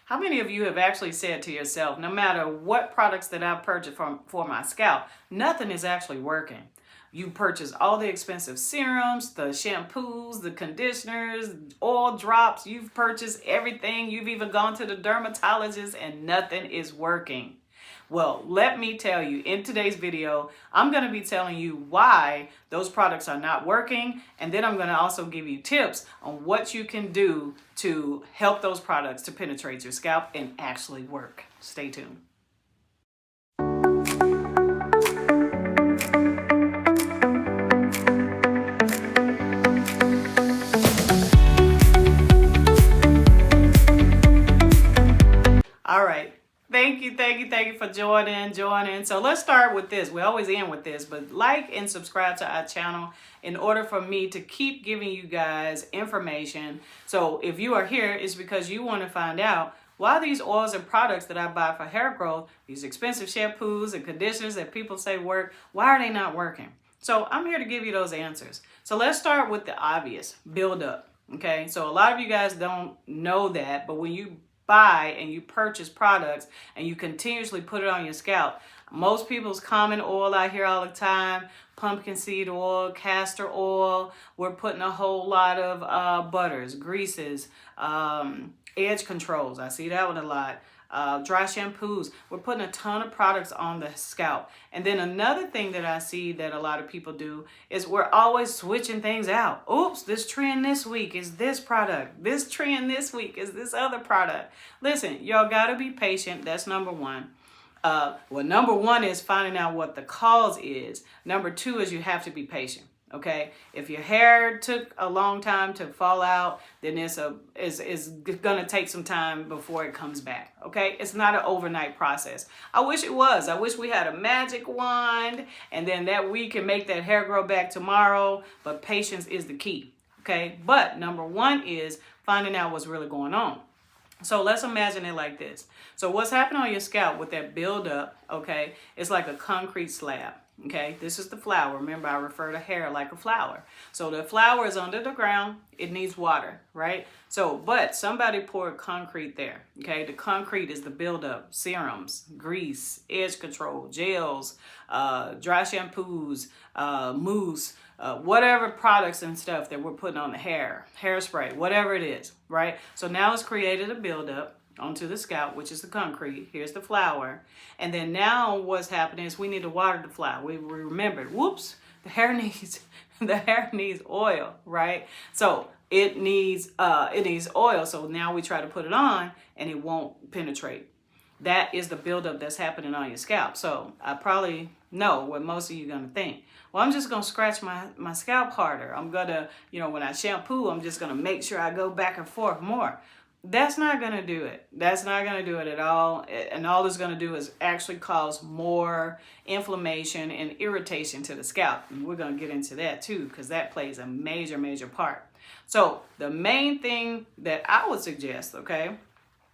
How many of you have actually said to yourself, no matter what products that I've purchased for my scalp, nothing is actually working? You purchase all the expensive serums, the shampoos, the conditioners, oil drops. You've purchased everything. You've even gone to the dermatologist and nothing is working. Well, let me tell you, in today's video, I'm going to be telling you why those products are not working. And then I'm going to also give you tips on what you can do to help those products to penetrate your scalp and actually work. Stay tuned. All right. Thank you for joining. So let's start with this. We always end with this, but like and subscribe to our channel in order for me to keep giving you guys information. So if you are here, it's because you want to find out why these oils and products that I buy for hair growth, these expensive shampoos and conditioners that people say work, why are they not working? So I'm here to give you those answers. So let's start with the obvious, build up. Okay, so a lot of you guys don't know that, but when you buy and you purchase products and you continuously put it on your scalp, most people's common oil I hear all the time, pumpkin seed oil, castor oil, we're putting a whole lot of butters, greases, edge controls, I see that one a lot, dry shampoos. We're putting a ton of products on the scalp. And then another thing that I see that a lot of people do is we're always switching things out. Oops, this trend this week is this product. This trend this week is this other product. Listen, y'all gotta be patient. That's number one. Well, number one is finding out what the cause is. Number two is you have to be patient. Okay, if your hair took a long time to fall out, then it's gonna take some time before it comes back. Okay, it's not an overnight process. I wish it was. I wish we had a magic wand and then that we can make that hair grow back tomorrow, but patience is the key. Okay, but number one is finding out what's really going on. So let's imagine it like this. So what's happening on your scalp with that buildup, okay, it's like a concrete slab. Okay, this is the flower. Remember, I refer to hair like a flower. So the flower is under the ground. It needs water, right? So, but somebody poured concrete there. Okay, the concrete is the buildup, serums, grease, edge control, gels, dry shampoos, mousse, whatever products and stuff that we're putting on the hair, hairspray, whatever it is, right? So now it's created a buildup onto the scalp, which is the concrete. Here's the flower. And then now what's happening is we need to water the flower. We remembered, whoops, the hair needs oil, right? So it needs oil. So now we try to put it on and it won't penetrate. That is the buildup that's happening on your scalp. So I probably know what most of you are going to think. Well, I'm just going to scratch my scalp harder. I'm going to, when I shampoo, I'm just going to make sure I go back and forth more. That's not going to do it. That's not going to do it at all. And all it's going to do is actually cause more inflammation and irritation to the scalp. And we're going to get into that too, because that plays a major, major part. So the main thing that I would suggest, okay,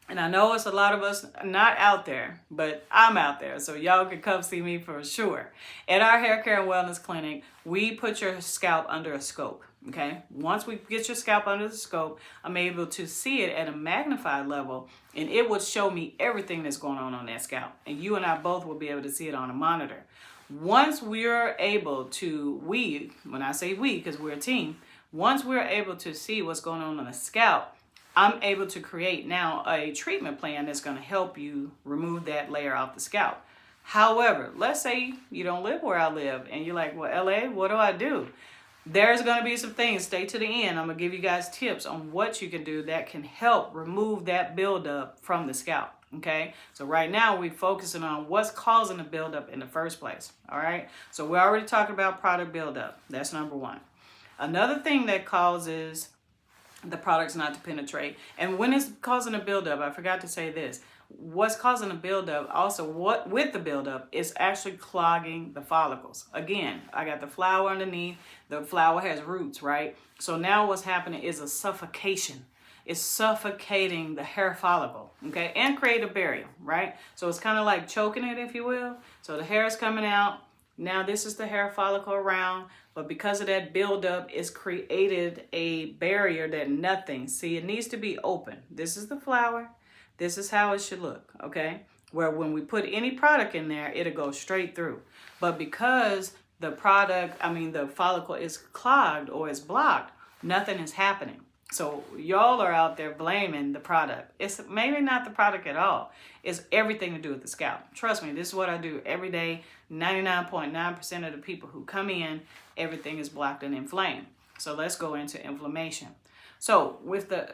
and I know it's a lot of us not out there, but I'm out there, so y'all can come see me for sure. At our hair care and wellness clinic, we put your scalp under a scope. Okay, once we get your scalp under the scope, I'm able to see it at a magnified level, and it would show me everything that's going on that scalp. And you and I both will be able to see it on a monitor. Once we're able to, when I say we, because we're a team, once we're able to see what's going on the scalp, I'm able to create now a treatment plan that's going to help you remove that layer off the scalp. However, let's say you don't live where I live, and you're like, well, LA, what do I do? There's going to be some things. Stay to the end. I'm going to give you guys tips on what you can do that can help remove that buildup from the scalp. Okay, so right now we're focusing on what's causing the buildup in the first place. All right, so we're already talking about product buildup. That's number one. Another thing that causes the products not to penetrate, and when it's causing a buildup, I forgot to say this. What's causing the buildup, also what with the buildup, is actually clogging the follicles. Again, I got the flower underneath. The flower has roots, right? So now what's happening is a suffocation. It's suffocating the hair follicle, okay, and create a barrier, right? So it's kind of like choking it, if you will. So the hair is coming out. Now this is the hair follicle around, but because of that buildup, it's created a barrier that nothing. See, it needs to be open. This is the flower. This is how it should look, okay? Where when we put any product in there, it'll go straight through. But because the the follicle is clogged or is blocked, nothing is happening. So y'all are out there blaming the product. It's maybe not the product at all. It's everything to do with the scalp. Trust me, this is what I do every day. 99.9% of the people who come in, everything is blocked and inflamed. So let's go into inflammation. So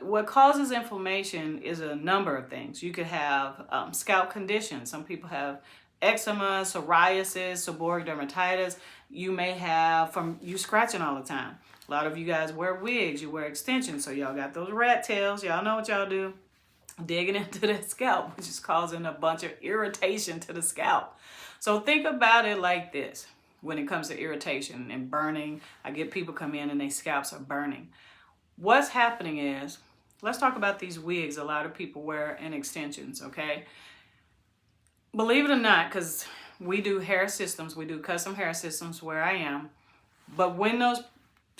what causes inflammation is a number of things. You could have scalp conditions. Some people have eczema, psoriasis, seborrheic dermatitis. You may have from you scratching all the time. A lot of you guys wear wigs, you wear extensions, so y'all got those rat tails. Y'all know what y'all do. Digging into that scalp, which is causing a bunch of irritation to the scalp. So think about it like this when it comes to irritation and burning. I get people come in and their scalps are burning. What's happening is, let's talk about these wigs a lot of people wear and extensions, okay? Believe it or not, because we do hair systems, we do custom hair systems where I am, but when those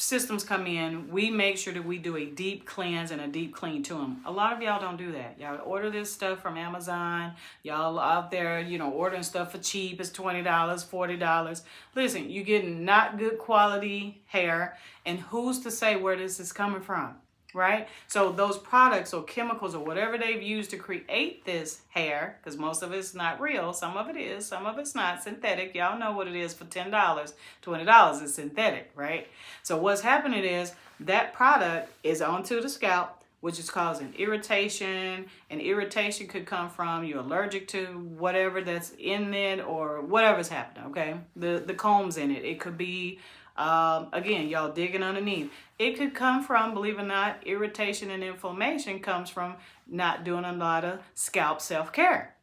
systems come in, we make sure that we do a deep cleanse and a deep clean to them. A lot of y'all don't do that. Y'all order this stuff from Amazon. Y'all out there, ordering stuff for cheap. It's $20, $40. Listen, you're getting not good quality hair, and who's to say where this is coming from, right? So those products or chemicals or whatever they've used to create this hair, because most of it's not real, some of it is, some of it's not synthetic. Y'all know what it is for $10, $20 is synthetic, right? So what's happening is that product is onto the scalp, which is causing irritation, and irritation could come from you're allergic to whatever that's in it or whatever's happening, okay? The combs in it. It could be again, y'all digging underneath. It could come from, believe it or not, irritation and inflammation comes from not doing a lot of scalp self-care.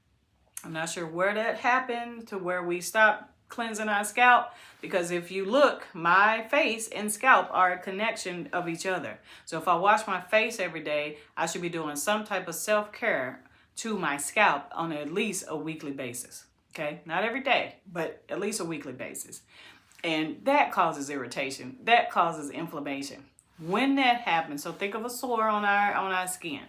I'm not sure where that happened to where we stopped cleansing our scalp, because if you look, my face and scalp are a connection of each other. So if I wash my face every day, I should be doing some type of self-care to my scalp on at least a weekly basis. Okay, not every day, but at least a weekly basis. And that causes irritation. That causes inflammation. When that happens, so think of a sore on our skin.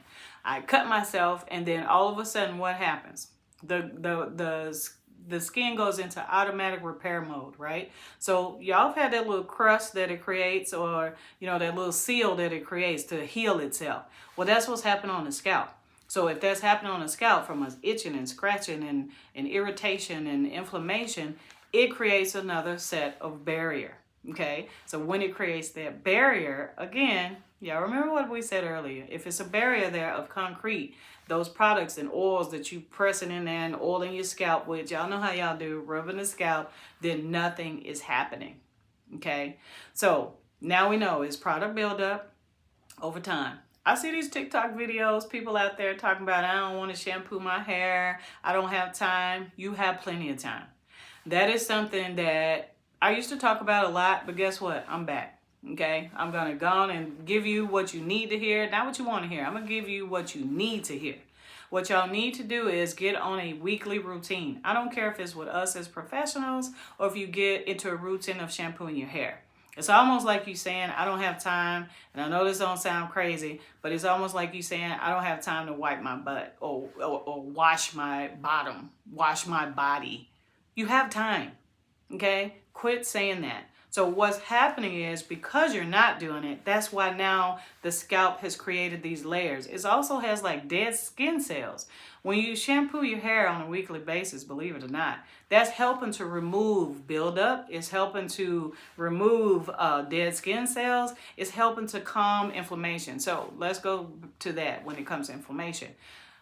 I cut myself, and then all of a sudden, what happens? The skin goes into automatic repair mode, right? So y'all have had that little crust that it creates, or that little seal that it creates to heal itself. Well, that's what's happening on the scalp. So if that's happening on the scalp from us itching and scratching and irritation and inflammation, it creates another set of barrier, okay? So when it creates that barrier, again, y'all remember what we said earlier. If it's a barrier there of concrete, those products and oils that you pressing in there and oiling your scalp with, y'all know how y'all do, rubbing the scalp, then nothing is happening, okay? So now we know it's product buildup over time. I see these TikTok videos, people out there talking about, I don't want to shampoo my hair, I don't have time. You have plenty of time. That is something that I used to talk about a lot, but guess what? I'm back, okay? I'm going to go on and give you what you need to hear, not what you want to hear. I'm going to give you what you need to hear. What y'all need to do is get on a weekly routine. I don't care if it's with us as professionals or if you get into a routine of shampooing your hair. It's almost like you saying, I don't have time, and I know this don't sound crazy, but it's almost like you saying, I don't have time to wipe my butt or wash my bottom, wash my body. You have time, okay? Quit saying that. So what's happening is, because you're not doing it, that's why now the scalp has created these layers. It also has like dead skin cells. When you shampoo your hair on a weekly basis, believe it or not, that's helping to remove buildup. It's helping to remove dead skin cells. It's helping to calm inflammation. So let's go to that when it comes to inflammation.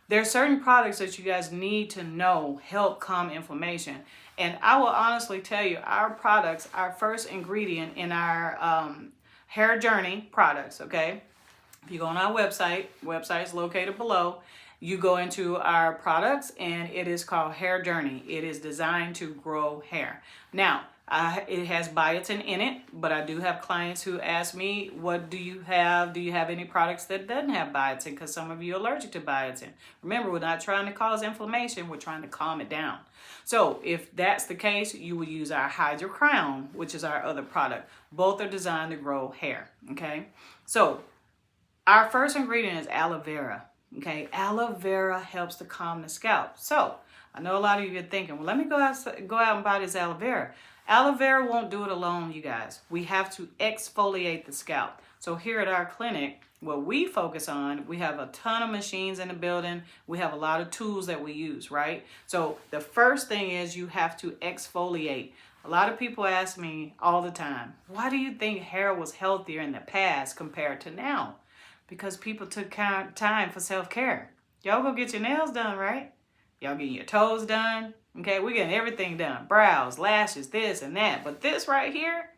There are certain products that you guys need to know help calm inflammation. And I will honestly tell you, our products, our first ingredient in our hair journey products, okay? If you go on our website's located below, you go into our products, and it is called Hair Journey. It is designed to grow hair. Now, it has biotin in it, but I do have clients who ask me, what do you have? Do you have any products that doesn't have biotin? Because some of you are allergic to biotin. Remember, we're not trying to cause inflammation. We're trying to calm it down. So if that's the case, you will use our Hydro Crown, which is our other product. Both are designed to grow hair, okay? So our first ingredient is aloe vera, Okay, aloe vera helps to calm the scalp. So I know a lot of you are thinking, well, let me go out and buy this aloe vera. Aloe vera won't do it alone, you guys. We have to exfoliate the scalp. So here at our clinic, what we focus on, we have a ton of machines in the building. We have a lot of tools that we use, right? So the first thing is you have to exfoliate. A lot of people ask me all the time, why do you think hair was healthier in the past compared to now? Because people took time for self-care. Y'all go get your nails done, right? Y'all getting your toes done. Okay, we're getting everything done. Brows, lashes, this and that. But this right here,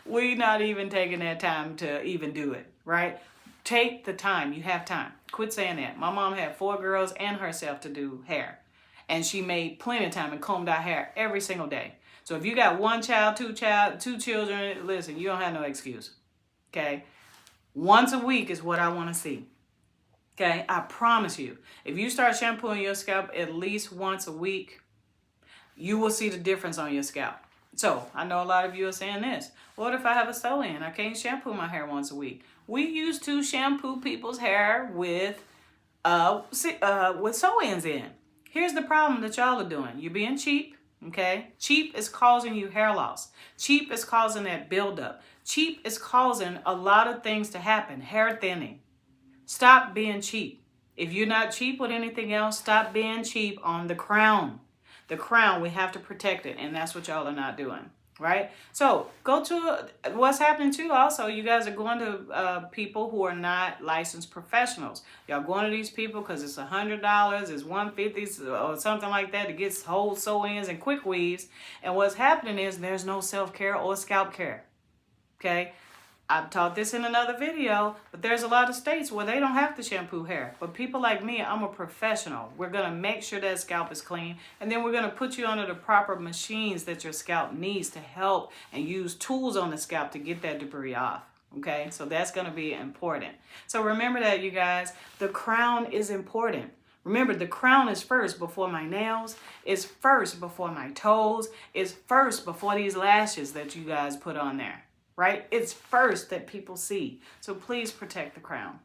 we not even taking that time to even do it, right? Take the time. You have time. Quit saying that. My mom had 4 girls and herself to do hair. And she made plenty of time and combed our hair every single day. So if you got 1 child, 2 children, listen, you don't have no excuse. Okay? Once a week is what I want to see. Okay? I promise you. If you start shampooing your scalp at least once a week, you will see the difference on your scalp. So, I know a lot of you are saying this. What if I have a sew-in? I can't shampoo my hair once a week. We used to shampoo people's hair with sew-ins in. Here's the problem that y'all are doing. You're being cheap, okay? Cheap is causing you hair loss. Cheap is causing that buildup. Cheap is causing a lot of things to happen. Hair thinning. Stop being cheap. If you're not cheap with anything else, stop being cheap on the crown. The crown, we have to protect it, and that's what y'all are not doing, right? So go to what's happening too. Also, you guys are going to people who are not licensed professionals. Y'all going to these people because it's $100, it's $150 or something like that to get whole sew-ins and quick weaves. And what's happening is there's no self-care or scalp care. Okay. I've taught this in another video, but there's a lot of states where they don't have to shampoo hair. But people like me, I'm a professional. We're going to make sure that scalp is clean, and then we're going to put you under the proper machines that your scalp needs to help, and use tools on the scalp to get that debris off. Okay, so that's going to be important. So remember that, you guys, the crown is important. Remember, the crown is first before my nails, is first before my toes, is first before these lashes that you guys put on there. Right? It's first that people see. So please protect the crown.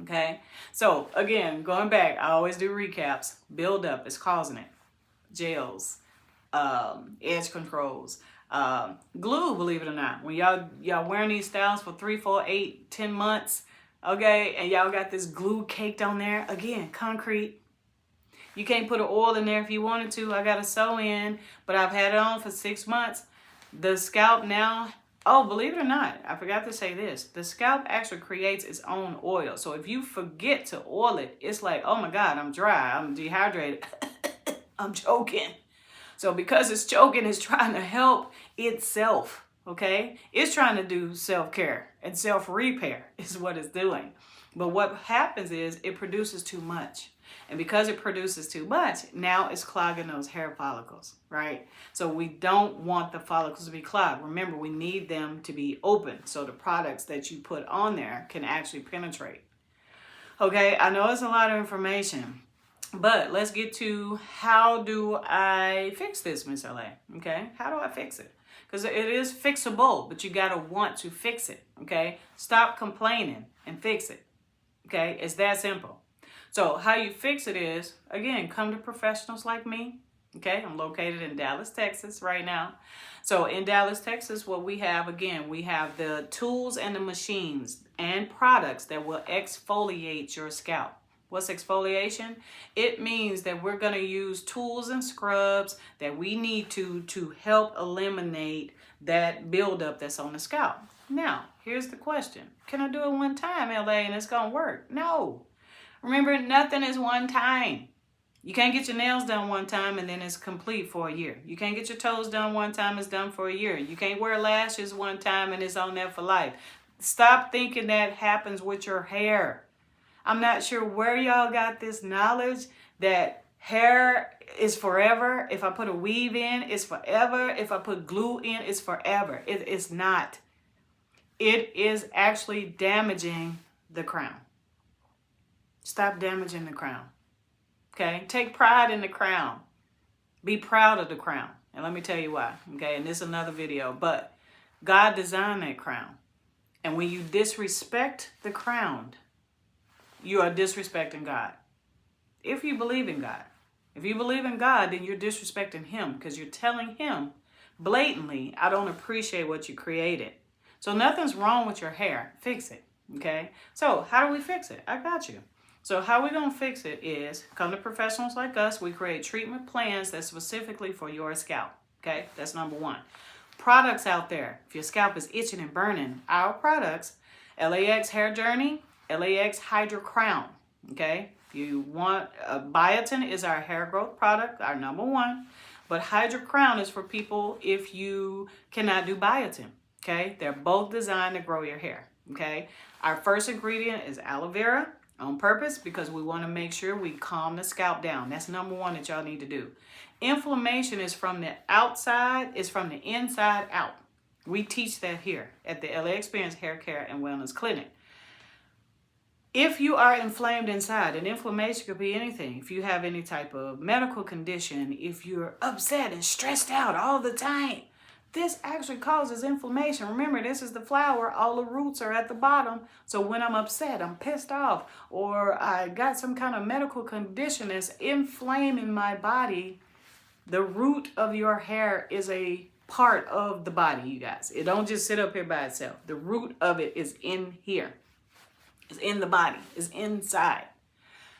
Okay? So again, going back, I always do recaps. Build up is causing it. Gels, edge controls, glue, believe it or not. When y'all wearing these styles for 3, 4, 8, 10 months, okay, and y'all got this glue caked on there, again, concrete. You can't put an oil in there if you wanted to. I got a sew-in, but I've had it on for 6 months. The scalp now, oh, believe it or not, I forgot to say this. The scalp actually creates its own oil. So if you forget to oil it, it's like, oh my God, I'm dry, I'm dehydrated, I'm choking. So because it's choking, it's trying to help itself, okay? It's trying to do self-care and self-repair is what it's doing. But what happens is it produces too much. And because it produces too much, now it's clogging those hair follicles, right? So we don't want the follicles to be clogged. Remember, we need them to be open so the products that you put on there can actually penetrate. Okay, I know it's a lot of information, but let's get to how do I fix this, Miss LA? Okay, how do I fix it? Because it is fixable, but you got to want to fix it, okay? Stop complaining and fix it, okay? It's that simple. So how you fix it is, again, come to professionals like me. Okay, I'm located in Dallas, Texas right now. So in Dallas, Texas, what we have, again, we have the tools and the machines and products that will exfoliate your scalp. What's exfoliation? It means that we're going to use tools and scrubs that we need to help eliminate that buildup that's on the scalp. Now, here's the question. Can I do it one time, LA, and it's going to work? No. Remember, nothing is one time. You can't get your nails done one time and then it's complete for a year. You can't get your toes done one time, it's done for a year. You can't wear lashes one time and it's on there for life. Stop thinking that happens with your hair. I'm not sure where y'all got this knowledge that hair is forever. If I put a weave in, it's forever. If I put glue in, it's forever. It's not. It is actually damaging the crown. Stop damaging the crown. Okay? Take pride in the crown. Be proud of the crown. And let me tell you why. Okay? And this is another video. But God designed that crown. And when you disrespect the crown, you are disrespecting God. If you believe in God. If you believe in God, then you're disrespecting him because you're telling him blatantly, I don't appreciate what you created. So nothing's wrong with your hair. Fix it. Okay? So how do we fix it? I got you. So how we're going to fix it is come to professionals like us. We create treatment plans that's specifically for your scalp. Okay? That's number one. Products out there. If your scalp is itching and burning, our products, LAX Hair Journey, LAX Hydro Crown. Okay? If you want, biotin is our hair growth product, our number one. But Hydro Crown is for people if you cannot do biotin. Okay? They're both designed to grow your hair. Okay? Our first ingredient is aloe vera on purpose because we want to make sure we calm the scalp down. That's number one that y'all need to do. Inflammation is from the outside, is from the inside out. We teach that here at the LA Xperience Haircare and Wellness Clinic. If you are inflamed inside, and inflammation could be anything. If you have any type of medical condition, if you're upset and stressed out all the time, this actually causes inflammation. Remember, this is the flower. All the roots are at the bottom. So when I'm upset, I'm pissed off, or I got some kind of medical condition that's inflaming my body, the root of your hair is a part of the body, you guys. It don't just sit up here by itself. The root of it is in here. It's in the body. It's inside.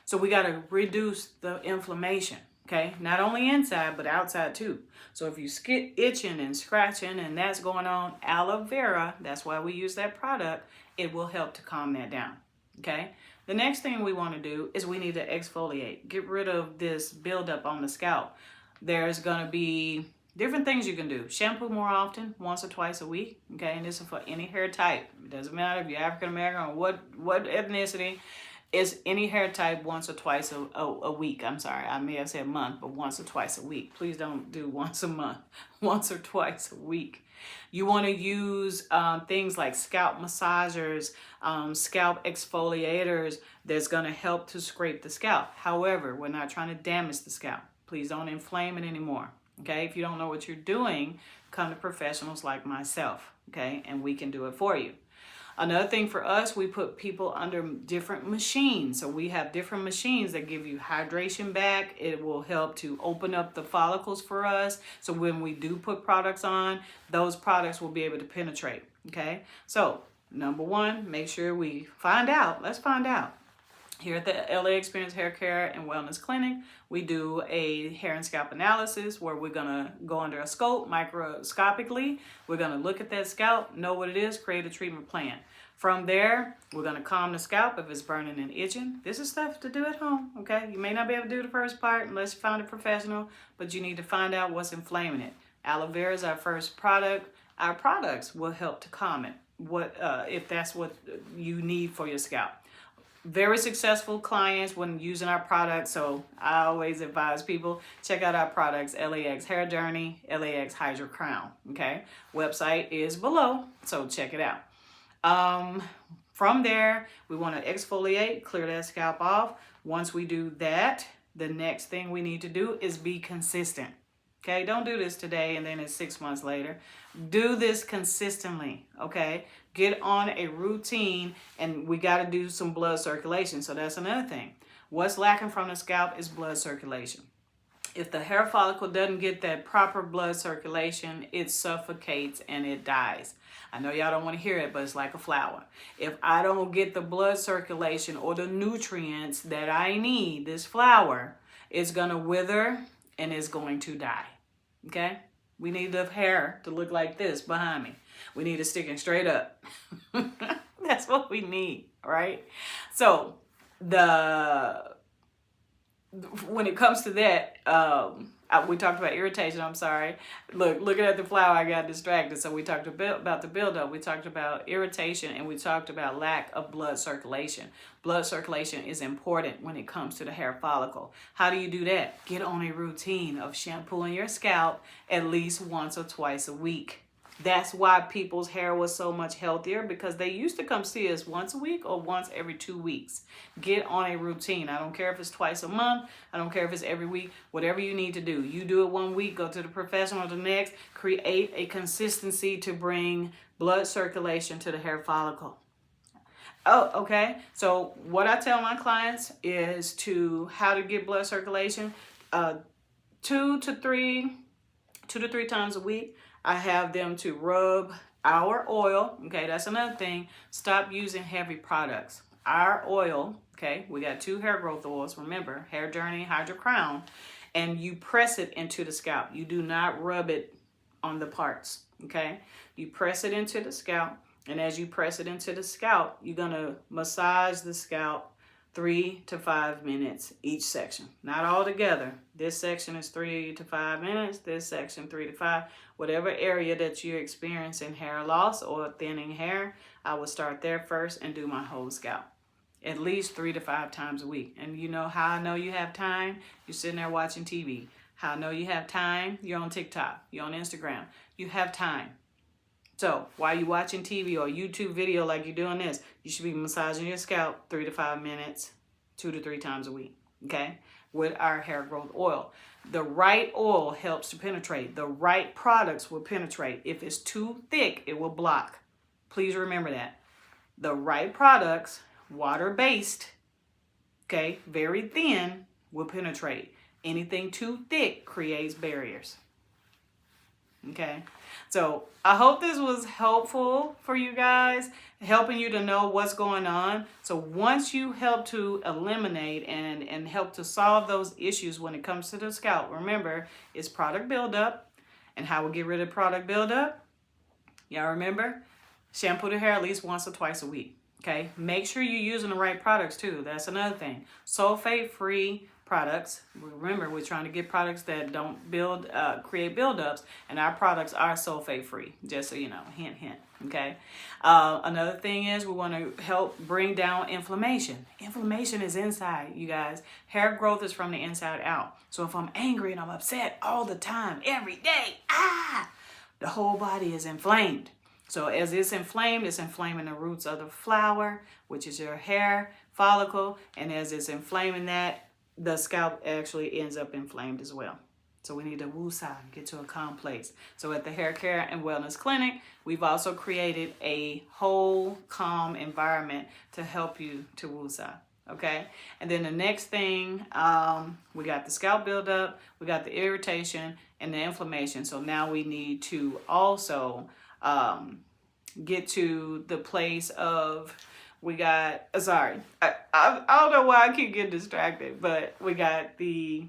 So we got to reduce the inflammation, okay? Not only inside, but outside too. So if you get itching and scratching and that's going on, aloe vera, that's why we use that product, it will help to calm that down, okay? The next thing we want to do is we need to exfoliate. Get rid of this buildup on the scalp. There's going to be different things you can do. Shampoo more often, once or twice a week. Okay, and this is for any hair type. It doesn't matter if you're African American or what ethnicity. It's any hair type once or twice a week. I'm sorry, I may have said month, but once or twice a week. Please don't do once a month. Once or twice a week. You want to use things like scalp massagers, scalp exfoliators that's going to help to scrape the scalp. However, we're not trying to damage the scalp. Please don't inflame it anymore. Okay, if you don't know what you're doing, come to professionals like myself, okay, and we can do it for you. Another thing for us, we put people under different machines. So we have different machines that give you hydration back. It will help to open up the follicles for us. So when we do put products on, those products will be able to penetrate, okay? So number one, make sure we find out. Let's find out. Here at the LA Xperience Hair Care and Wellness Clinic, we do a hair and scalp analysis where we're going to go under a scope microscopically. We're going to look at that scalp, know what it is, create a treatment plan. From there, we're going to calm the scalp if it's burning and itching. This is stuff to do at home, okay? You may not be able to do the first part unless you find a professional, but you need to find out what's inflaming it. Aloe vera is our first product. Our products will help to calm it, if that's what you need for your scalp. Very successful clients when using our products, so I always advise people, check out our products, LAX Hair Journey, LAX Hydro Crown, okay? Website is below, so check it out. From there, we want to exfoliate, clear that scalp off. Once we do that, the next thing we need to do is be consistent, okay? Don't do this today and then it's 6 months later. Do this consistently, okay? Get on a routine, and we got to do some blood circulation. So that's another thing. What's lacking from the scalp is blood circulation. If the hair follicle doesn't get that proper blood circulation, it suffocates and it dies. I know y'all don't want to hear it, but it's like a flower. If I don't get the blood circulation or the nutrients that I need, this flower is going to wither and it's going to die, okay? We need the hair to look like this behind me. We need it sticking straight up. That's what we need, right? So when it comes to that, we talked about irritation. I'm sorry. Looking at the flower, I got distracted. So we talked about the buildup. We talked about irritation, and we talked about lack of blood circulation. Blood circulation is important when it comes to the hair follicle. How do you do that? Get on a routine of shampooing your scalp at least once or twice a week. That's why people's hair was so much healthier, because they used to come see us once a week or once every 2 weeks. Get on a routine. I don't care if it's twice a month. I don't care if it's every week. Whatever you need to do. You do it 1 week, go to the professional the next. Create a consistency to bring blood circulation to the hair follicle. Oh, okay. So what I tell my clients is how to get blood circulation. 2 to 3 times a week. I have them to rub our oil. Okay, that's another thing. Stop using heavy products. Our oil, okay, we got 2 hair growth oils. Remember, Hair Journey, Hydro Crown. And you press it into the scalp. You do not rub it on the parts, okay? You press it into the scalp. And as you press it into the scalp, you're going to massage the scalp 3 to 5 minutes each section. Not all together. This section is 3 to 5 minutes. This section 3 to 5. Whatever area that you're experiencing hair loss or thinning hair, I will start there first and do my whole scalp. At least 3 to 5 times a week. And you know how I know you have time? You're sitting there watching TV. How I know you have time? You're on TikTok. You're on Instagram. You have time. So while you're watching TV or YouTube video like you're doing this, you should be massaging your scalp 3 to 5 minutes, 2 to 3 times a week, okay? With our hair growth oil. The right oil helps to penetrate. The right products will penetrate. If it's too thick, it will block. Please remember that. The right products, water-based, okay, very thin, will penetrate. Anything too thick creates barriers. Okay, so I hope this was helpful for you guys, helping you to know what's going on. So once you help to eliminate and help to solve those issues when it comes to the scalp, remember, it's product buildup. And how we get rid of product buildup? Y'all remember? Shampoo the hair at least once or twice a week. Okay, make sure you're using the right products too. That's another thing. Sulfate-free products. Remember, we're trying to get products that don't create buildups, and our products are sulfate free, just so you know. Hint, hint. Okay. Another thing is we want to help bring down inflammation. Inflammation is inside, you guys. Hair growth is from the inside out. So if I'm angry and I'm upset all the time, every day, the whole body is inflamed. So as it's inflaming the roots of the flower, which is your hair follicle, and as it's inflaming that, the scalp actually ends up inflamed as well. So we need to woo-sa, get to a calm place. So at the Haircare and Wellness Clinic, we've also created a whole calm environment to help you to woo-sa. Okay, and then the next thing, we got the scalp buildup, we got the irritation and the inflammation. So now we need to also get to the place of, we got, I don't know why I keep getting distracted, but we got the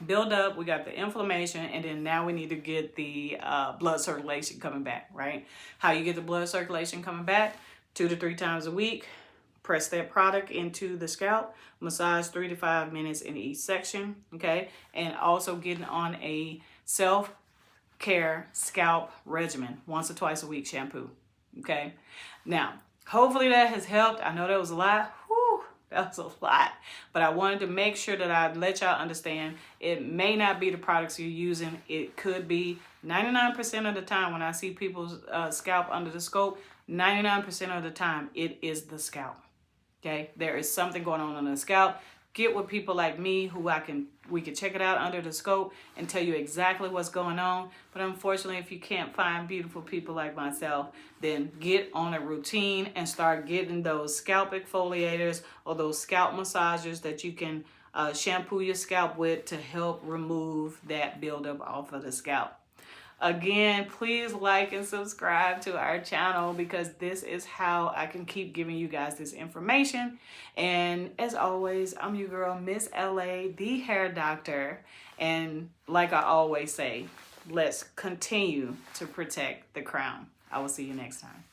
buildup, we got the inflammation, and then now we need to get the blood circulation coming back, right? How you get the blood circulation coming back? 2 to 3 times a week. Press that product into the scalp, massage 3 to 5 minutes in each section, okay? And also getting on a self-care scalp regimen, once or twice a week shampoo, okay? Now, hopefully that has helped. I know that was a lot. Whew, that was a lot. But I wanted to make sure that I let y'all understand it may not be the products you're using. It could be 99% of the time when I see people's scalp under the scope, 99% of the time it is the scalp. Okay, there is something going on the scalp. Get with people like me who we can check it out under the scope and tell you exactly what's going on. But unfortunately, if you can't find beautiful people like myself, then get on a routine and start getting those scalp exfoliators or those scalp massagers that you can shampoo your scalp with to help remove that buildup off of the scalp. Again, please like and subscribe to our channel, because this is how I can keep giving you guys this information. And as always, I'm your girl, Miss LA, the hair doctor. And like I always say, let's continue to protect the crown. I will see you next time.